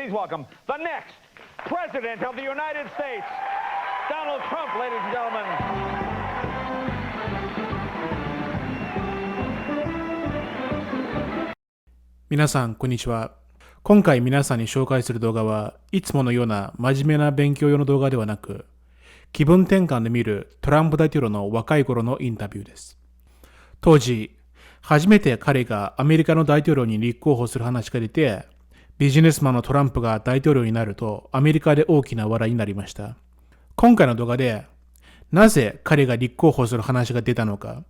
Please welcome the next President of the United States, Donald Trump, ladies and gentlemen. 皆さん、こんにちは。今回皆さんに紹介する動画はいつものような真面目な勉強用の動画ではなく、気分転換で見るトランプ大統領の若い頃のインタビューです。当時、初めて彼がアメリカの大統領に立候補する話が出て、ビジネスマンのトランプが大統領になるとアメリカで大きな話題になりました。今回の動画で、なぜ彼が立候補する話が出たのか、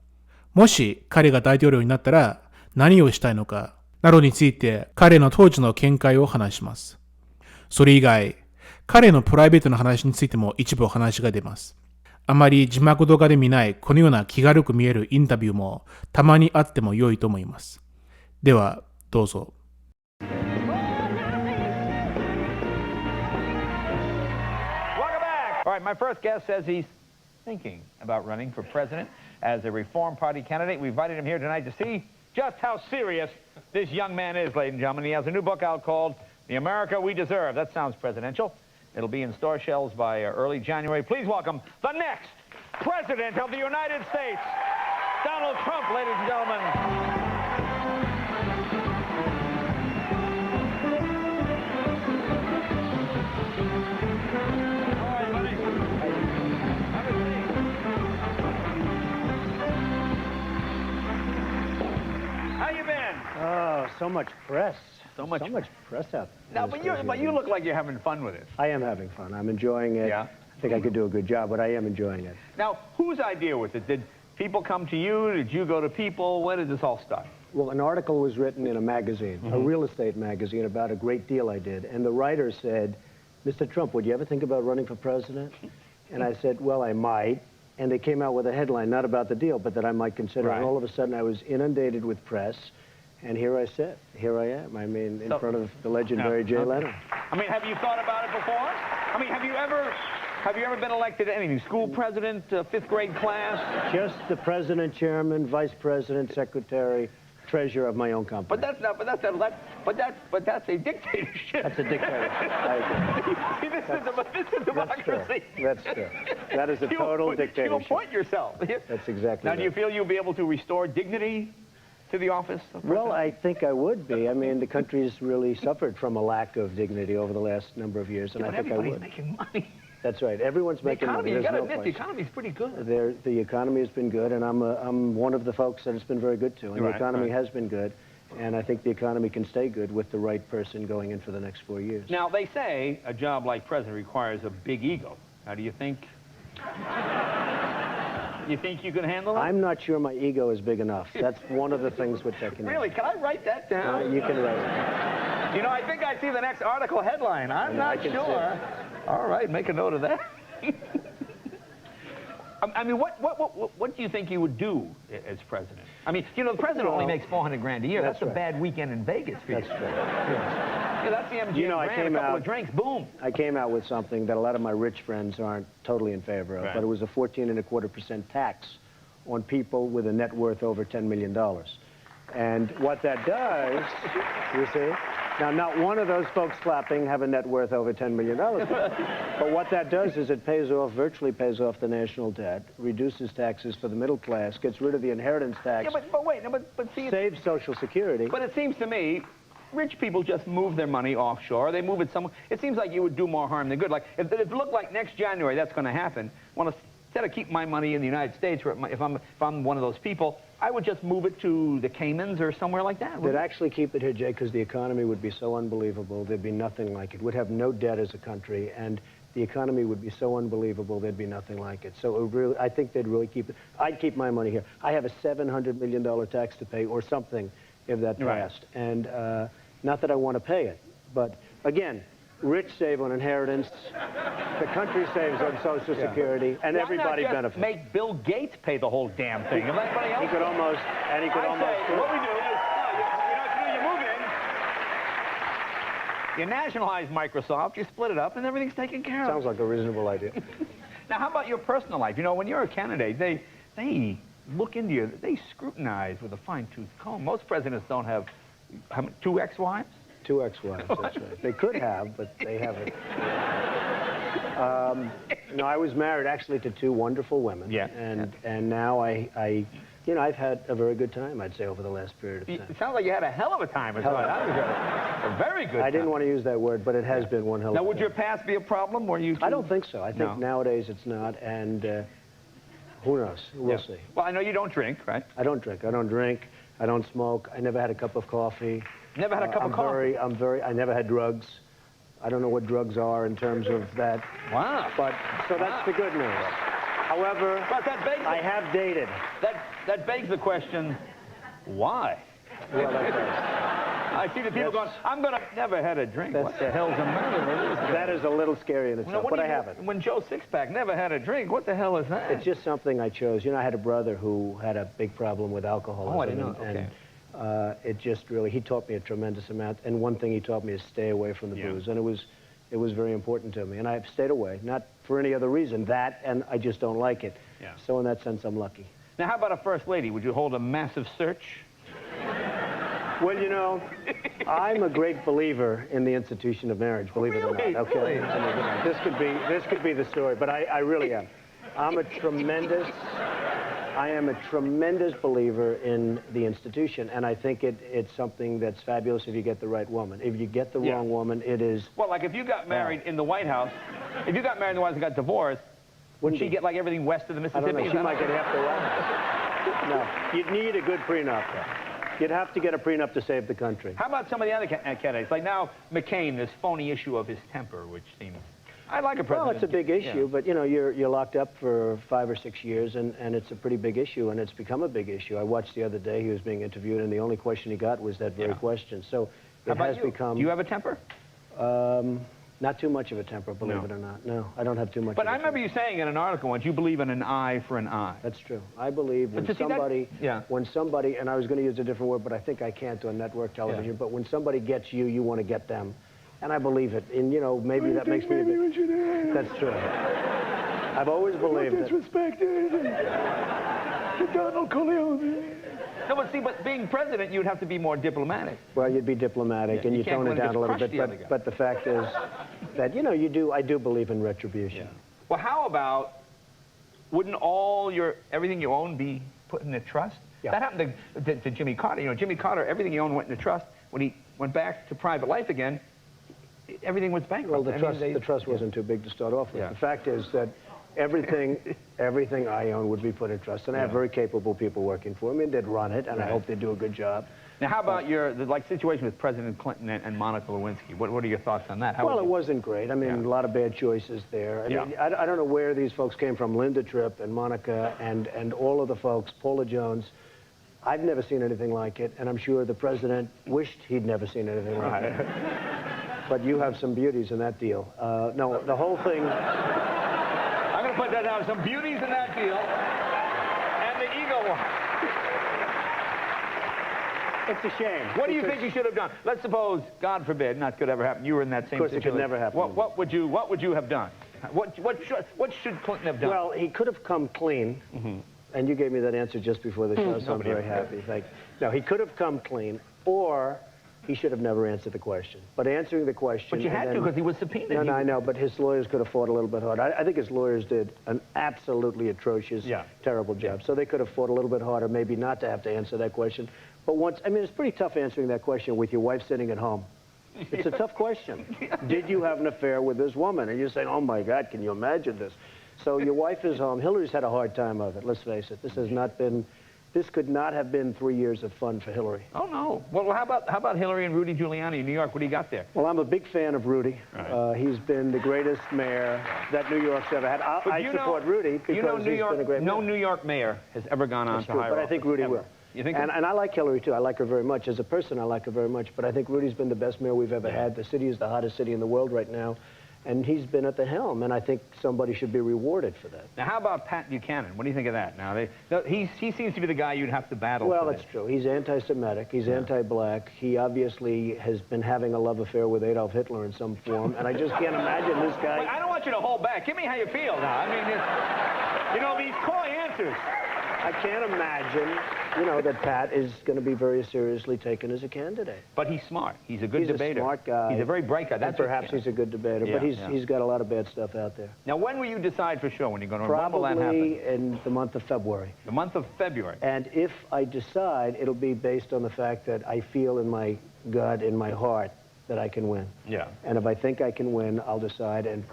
もし彼が大統領になったら何をしたいのか、などについて彼の当時の見解を話します。それ以外、彼のプライベートな話についても一部お話が出ます。あまり字幕動画で見ないこのような気軽く見えるインタビューもたまにあっても良いと思います。では、どうぞ。All right, my first guest says he's thinking about running for president as a Reform Party candidate. We invited him here tonight to see just how serious this young man is, ladies and gentlemen. He has a new book out called The America We Deserve. That sounds presidential. It'll be in store shelves by early January. Please welcome the next President of the United States, Donald Trump, ladies and gentlemen. Oh, so much press. So much press out. Now, but you look like you're having fun with it. I am having fun. I'm enjoying it. Yeah. I think I could do a good job, but I am enjoying it. Now, whose idea was it? Did people come to you? Did you go to people? Where did this all start? Well, an article was written in a magazine, a real estate magazine, about a great deal I did. And the writer said, Mr. Trump, would you ever think about running for president? And I said, well, I might. And they came out with a headline, not about the deal, but that I might consider. Right. And all of a sudden, I was inundated with press. And here I sit. Here I am. I mean, in front of the legendary Jay Leno. I mean, have you thought about it before? I mean, have you ever been elected to anything? School president, fifth grade class? Just the president, chairman, vice president, secretary, treasurer of my own company. But that's a dictatorship. That's a dictatorship. I agree. See, this is democracy. That's true. That is a total dictatorship. You appoint yourself. That's exactly Now, right. do you feel you'll be able to restore dignity to the office of president? Well, I think I would be. I mean, the country's really suffered from a lack of dignity over the last number of years, and I think I would. Everybody's making money. That's right. Everyone's making money. You got to no admit, the question. economy's pretty good. The economy has been good, and I'm one of the folks that it's been very good to. And Right, the economy right. has been good, and I think the economy can stay good with the right person going in for the next 4 years. Now, they say a job like president requires a big ego. How do you think? You think you can handle it? I'm not sure my ego is big enough. That's one of the things which I can do. Really? Can I write that down? You can write it. You know, I think I see the next article headline. I'm not sure. All right, make a note of that. I mean, what do you think you would do as president? I mean, you know, the president only makes $400 grand a year. That's a bad weekend in Vegas for you. That's true. Yes. Yeah, that's the MGM grand, a couple of drinks, boom. I came out with something that a lot of my rich friends aren't totally in favor of, but it was a 14.25% tax on people with a net worth over $10 million. And what that does, you see, now not one of those folks clapping have a net worth over $10 million. But what that does is it pays off, virtually pays off the national debt, reduces taxes for the middle class, gets rid of the inheritance tax. Yeah, but wait, no, but see, saves Social Security. But it seems to me, rich people just move their money offshore. They move it somewhere. It seems like you would do more harm than good. Like, if it looked like next January that's going to happen, instead of keep my money in the United States, or if I'm one of those people, I would just move it to the Caymans or somewhere like that. They'd actually keep it here, Jay, because the economy would be so unbelievable. There'd be nothing like it. We'd have no debt as a country, and the economy would be so unbelievable, there'd be nothing like it. So I think they'd really keep it. I'd keep my money here. I have a $700 million tax to pay or something if that passed. Right. And not that I want to pay it, but again, rich save on inheritance, the country saves on Social Security, and everybody benefits. Make Bill Gates pay the whole damn thing. If anybody else he could almost, and he could almost do it. What we do is, you move in, you nationalize Microsoft, you split it up, and everything's taken care of. Sounds like a reasonable idea. Now, how about your personal life? You know, when you're a candidate, they look into you, they scrutinize with a fine-tooth comb. Most presidents don't have 2 ex-wives. 2 ex-wives, that's right. They could have, but they haven't. No, I was married actually to 2 wonderful women. Yeah. And now I you know, I've had a very good time, I'd say, over the last period of time. It sounds like you had a hell of a time as well. That was a very good time. I didn't want to use that word, but it has been one hell of a time. Now, would your past be a problem, or you? I don't think so. I think nowadays it's not, and who knows? We'll see. Well, I know you don't drink, right? I don't drink. I don't drink. I don't smoke. I never had a cup of coffee. Never had a cup of coffee? I never had drugs. I don't know what drugs are in terms of that. Wow. But, so that's the good news. However, but that begs I have dated. That begs the question, why? Well, that's right. I see the people going, I'm going to never had a drink. What the hell's the matter with this? That is a little scary in itself, but I haven't. When Joe Sixpack never had a drink, what the hell is that? It's just something I chose. You know, I had a brother who had a big problem with alcoholism. Oh, I didn't know. Okay. And it just really, he taught me a tremendous amount. And one thing he taught me is stay away from the booze. And it was very important to me. And I've stayed away, not for any other reason. That, and I just don't like it. Yeah. So in that sense, I'm lucky. Now, how about a first lady? Would you hold a massive search? Well, you know, I'm a great believer in the institution of marriage, believe it or not. Okay. Really? This could be the story, but I really am. I am a tremendous believer in the institution, and I think it's something that's fabulous if you get the right woman. If you get the wrong woman, it is... Well, like if you got married in the White House, if you got married in the White House and got divorced, would she get like everything west of the Mississippi? I don't know. She might get half the White House. No, you'd need a good prenup. You'd have to get a prenup to save the country. How about some of the other candidates? Like now, McCain, this phony issue of his temper, which seems... I like a president. Well, it's a big issue, but, you know, you're locked up for 5 or 6 years, and it's a pretty big issue, and it's become a big issue. I watched the other day, he was being interviewed, and the only question he got was that very question. So it has become... Do you have a temper? Not too much of a temper, believe it or not. No, I don't have too much of a temper. But I remember you saying in an article once, you believe in an eye for an eye. That's true. I believe when somebody, and I was going to use a different word, but I think I can't on network television, but when somebody gets you, you want to get them. And I believe it. And, you know, maybe that makes me a bit... That's true. I've always believed it. Disrespected. Donald Corleone. No, but see, but being president, you'd have to be more diplomatic. Well, you'd be diplomatic, and you tone it down a little bit. But the fact is that, you know, I do believe in retribution. Yeah. Well, how about, wouldn't everything you own be put in a trust? Yeah. That happened to Jimmy Carter. You know, Jimmy Carter, everything he owned went in a trust. When he went back to private life again, everything was bankrupt. Well, the trust wasn't too big to start off with. Yeah. The fact is that everything I own would be put in trust, and I have very capable people working for me, and they'd run it, and I hope they do a good job. Now, how about the situation with President Clinton and Monica Lewinsky? What are your thoughts on that? Well, it wasn't great. I mean, a lot of bad choices there. I mean, I don't know where these folks came from, Linda Tripp and Monica and all of the folks, Paula Jones. I've never seen anything like it, and I'm sure the president wished he'd never seen anything like it. But you have some beauties in that deal. No, the whole thing... I'm going to put that down. Some beauties in that deal. And the ego one. It's a shame. What do you think you should have done? Let's suppose, God forbid, not could ever happen, you were in that same situation. Of course, it could never happen. What would you have done? What should Clinton have done? Well, he could have come clean. And you gave me that answer just before the show, so I'm very happy. Thank you. No, he could have come clean, or... he should have never answered the question. But answering the question... But you had to, because he was subpoenaed. No, I know, but his lawyers could have fought a little bit harder. I think his lawyers did an absolutely atrocious, terrible job. So they could have fought a little bit harder, maybe not to have to answer that question. But I mean, it's pretty tough answering that question with your wife sitting at home. It's a tough question. Did you have an affair with this woman? And you're saying, oh, my God, can you imagine this? So your wife is home. Hillary's had a hard time of it, let's face it. This could not have been 3 years of fun for Hillary. Oh, no. Well, how about Hillary and Rudy Giuliani in New York? What do you got there? Well, I'm a big fan of Rudy. Right. He's been the greatest mayor that New York's ever had. I support Rudy because he's been a great mayor. No New York mayor has ever gone on to higher office. But I think Rudy will. You think? And I like Hillary, too. I like her very much. As a person, I like her very much. But I think Rudy's been the best mayor we've ever had. The city is the hottest city in the world right now. And he's been at the helm, and I think somebody should be rewarded for that. Now, how about Pat Buchanan? What do you think of that? Now, he seems to be the guy you'd have to battle. Well, that's true. He's anti-Semitic. He's anti-black. He obviously has been having a love affair with Adolf Hitler in some form, and I just can't imagine this guy... Wait, I don't want you to hold back. Give me how you feel now. I mean, you know, these coy answers. I can't imagine, that Pat is going to be very seriously taken as a candidate. But he's smart. He's a good debater. He's a smart guy. He's a very bright guy. And perhaps he's a good debater, but he's got a lot of bad stuff out there. Now, when will you decide for sure when you're going to run? Will that happen? Probably in the month of February. The month of February. And if I decide, it'll be based on the fact that I feel in my gut, in my heart, that I can win. Yeah. And if I think I can win, I'll decide, and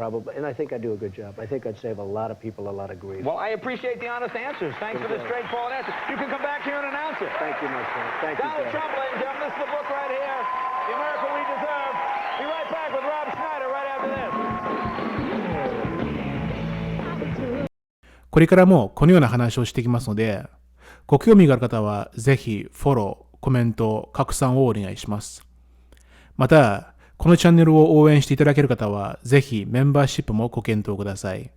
I think I do a good job. I think I'd save a lot of people a lot of grief. Well, I appreciate the honest answers. Thanks for the straightforward answer. You can come back here and announce it. Thank you, my friend. Thank you, Donald Trump, ladies and gentlemen, this is the book right here, The America We Deserve. Be right back with Rob Schneider right after this. これからもこのような話をしていきますので、ご興味がある方はぜひフォロー、コメント、拡散をお願いします。また、このチャンネルを応援していただける方は、ぜひメンバーシップもご検討ください。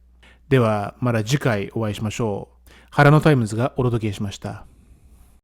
では、また次回お会いしましょう。ハラノタイムズがお届けしました。